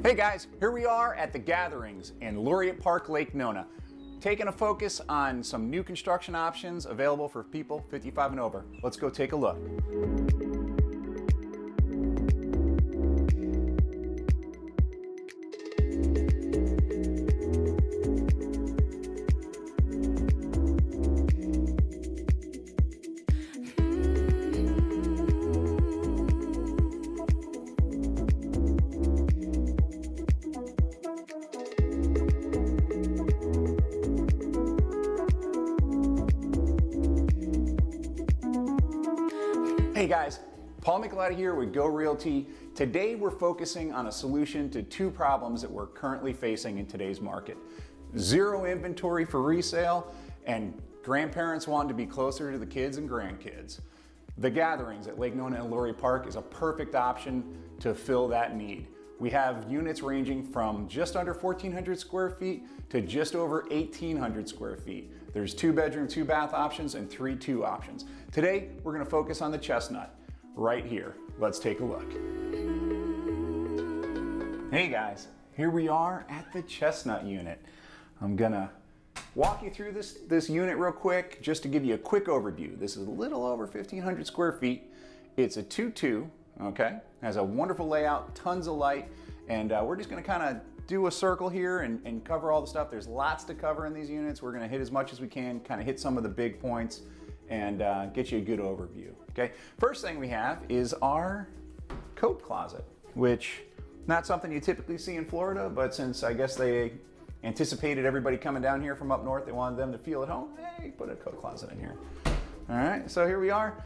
Hey guys, here we are at the Gatherings in Laureate Park, Lake Nona, taking a focus on some new construction options available for people 55 and over. Let's go take a look. Hey guys, Paul Michelotti here with Go Realty. Today we're focusing on a solution to two problems that we're currently facing in today's market. Zero inventory for resale and grandparents wanting to be closer to the kids and grandkids. The Gatherings at Lake Nona and Laureate Park is a perfect option to fill that need. We have units ranging from just under 1,400 square feet to just over 1,800 square feet. There's 2-bedroom, 2-bath options and 3-2 options. Today, we're gonna focus on the Chestnut right here. Let's take a look. Hey guys, here we are at the Chestnut unit. I'm gonna walk you through this unit real quick just to give you a quick overview. This is a little over 1,500 square feet. It's a 2-2. Okay, has a wonderful layout, tons of light, and we're just gonna kind of do a circle here and cover all the stuff. There's lots to cover in these units. We're gonna hit as much as we can, kind of hit some of the big points and get you a good overview, okay? First thing we have is our coat closet, which not something you typically see in Florida, but since I guess they anticipated everybody coming down here from up north, they wanted them to feel at home, hey, put a coat closet in here. All right, so here we are.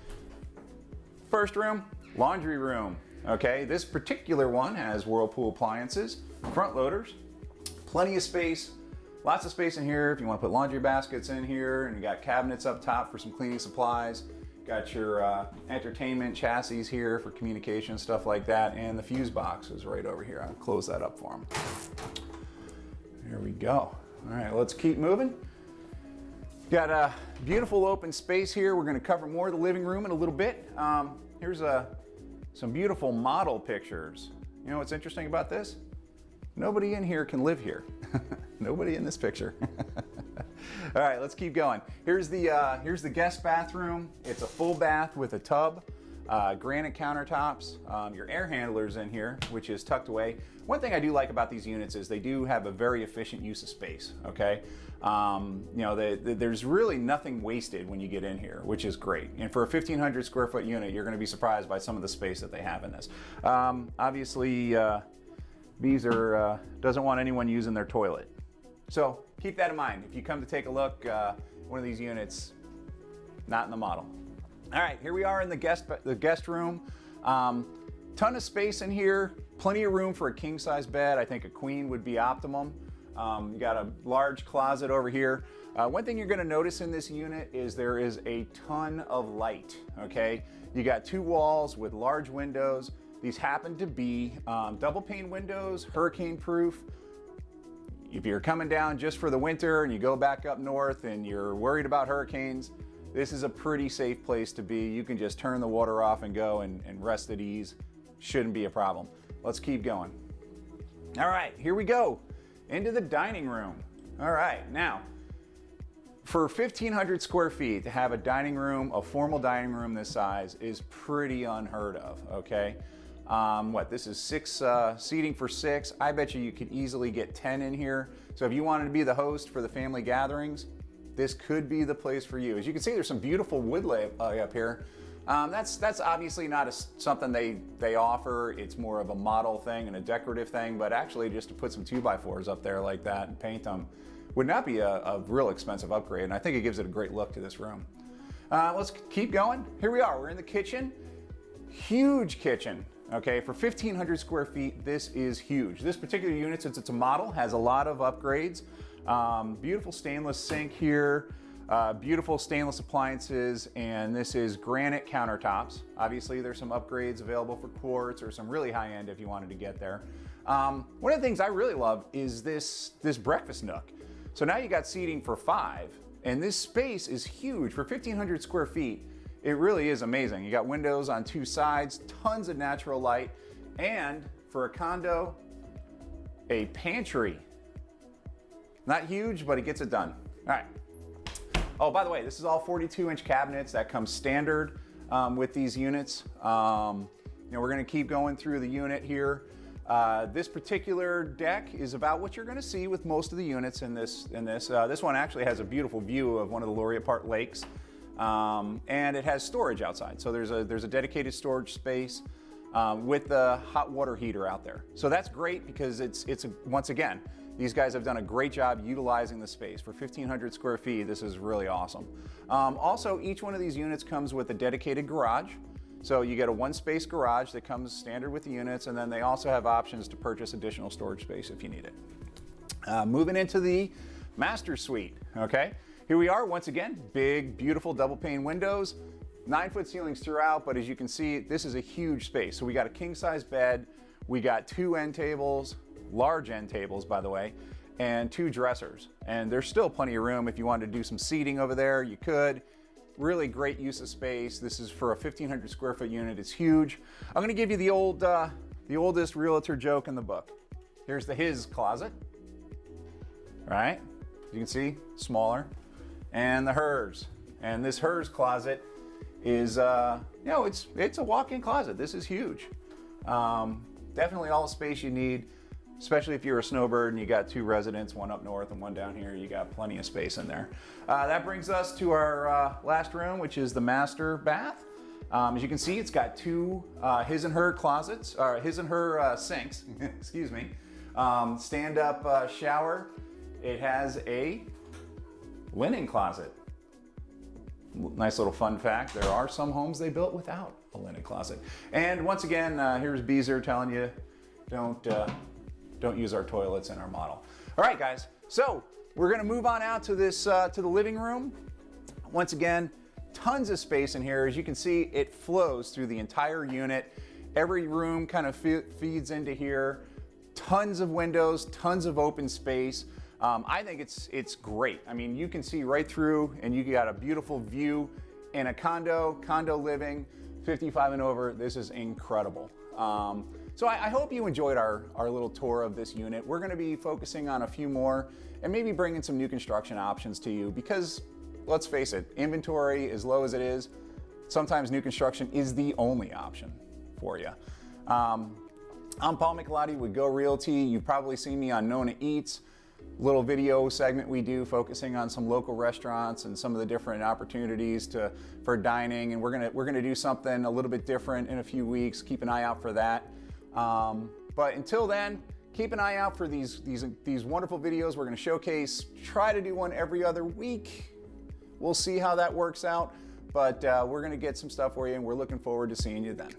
First room, laundry room. Okay, this particular one has Whirlpool appliances, front loaders, plenty of space, lots of space in here if you want to put laundry baskets in here, and you got cabinets up top for some cleaning supplies. Got your entertainment chassis here for communication, stuff like that, and the fuse box is right over here. I'll close that up for them. There we go. All right, let's keep moving. Got a beautiful open space here. We're going to cover more of the living room in a little bit. Here's some beautiful model pictures. You know what's interesting about this? Nobody in here can live here. Nobody in this picture. All right, let's keep going. Here's the guest bathroom. It's a full bath with a tub, granite countertops, your air handlers in here, which is tucked away. One thing I do like about these units is they do have a very efficient use of space, okay? You know, there's really nothing wasted when you get in here, which is great. And for a 1,500 square foot unit, you're gonna be surprised by some of the space that they have in this. Obviously, Bees doesn't want anyone using their toilet. So keep that in mind. If you come to take a look, one of these units, not in the model. All right, here we are in the guest room. Ton of space in here, plenty of room for a king size bed. I think a queen would be optimum. You got a large closet over here. One thing you're gonna notice in this unit is there is a ton of light, okay? You got 2 walls with large windows. These happen to be double pane windows, hurricane proof. If you're coming down just for the winter and you go back up north and you're worried about hurricanes, this is a pretty safe place to be. You can just turn the water off and go and rest at ease. Shouldn't be a problem. Let's keep going. All right, here we go. Into the dining room. All right, now, for 1,500 square feet, to have a dining room, a formal dining room this size is pretty unheard of, okay? This is 6 seating for 6. I bet you could easily get 10 in here. So if you wanted to be the host for the family gatherings, this could be the place for you. As you can see, there's some beautiful wood lay up here. That's obviously not something they offer. It's more of a model thing and a decorative thing, but actually just to put some 2x4s up there like that and paint them would not be a real expensive upgrade. And I think it gives it a great look to this room. Let's keep going. Here we are, we're in the kitchen. Huge kitchen. Okay, for 1,500 square feet, this is huge. This particular unit, since it's a model, has a lot of upgrades. Beautiful stainless sink here, beautiful stainless appliances, and this is granite countertops. Obviously, there's some upgrades available for quartz or some really high end if you wanted to get there. One of the things I really love is this breakfast nook. So now you got seating for 5, and this space is huge. For 1,500 square feet, it really is amazing. You got windows on 2 sides, tons of natural light, and for a condo, a pantry. Not huge, but it gets it done. All right. Oh, by the way, this is all 42-inch cabinets that come standard with these units. We're gonna keep going through the unit here. This particular deck is about what you're gonna see with most of the units in this. This one actually has a beautiful view of one of the Laureate Park lakes. And it has storage outside. So there's a dedicated storage space with the hot water heater out there. So that's great because once again, these guys have done a great job utilizing the space. For 1,500 square feet, this is really awesome. Also, each one of these units comes with a dedicated garage. So you get a one-space garage that comes standard with the units, and then they also have options to purchase additional storage space if you need it. Moving into the master suite, okay? Here we are, once again, big, beautiful double pane windows, 9-foot ceilings throughout, but as you can see, this is a huge space. So we got a king-size bed, we got 2 end tables, large end tables, by the way, and 2 dressers. And there's still plenty of room. If you wanted to do some seating over there, you could. Really great use of space. This is for a 1,500 square foot unit. It's huge. I'm gonna give you the oldest realtor joke in the book. Here's the his closet, all right? You can see, smaller. And the hers. And this hers closet is, it's a walk-in closet. This is huge. Definitely all the space you need, especially if you're a snowbird and you got 2 residents, one up north and one down here. You got plenty of space in there. That brings us to our last room, which is the master bath. As you can see, it's got 2 his and her closets, or his and her sinks, excuse me. Stand-up shower. It has a linen closet. Nice little fun fact, there are some homes they built without a linen closet. And once again, here's Beezer telling you, don't use our toilets in our model. All right, guys, so we're gonna move on out to this, to the living room. Once again, tons of space in here. As you can see, it flows through the entire unit. Every room kind of feeds into here. Tons of windows, tons of open space. I think it's great. I mean, you can see right through and you got a beautiful view in a condo living, 55 and over. This is incredible. So I hope you enjoyed our little tour of this unit. We're gonna be focusing on a few more and maybe bringing some new construction options to you because let's face it, inventory as low as it is, sometimes new construction is the only option for you. I'm Paul Michelotti with Go Realty. You've probably seen me on Nona Eats. Little video segment we do focusing on some local restaurants and some of the different opportunities for dining, and we're gonna do something a little bit different in a few weeks. Keep an eye out for that. But until then, keep an eye out for these wonderful videos we're gonna showcase. Try to do one every other week. We'll see how that works out, but we're gonna get some stuff for you, and we're looking forward to seeing you then.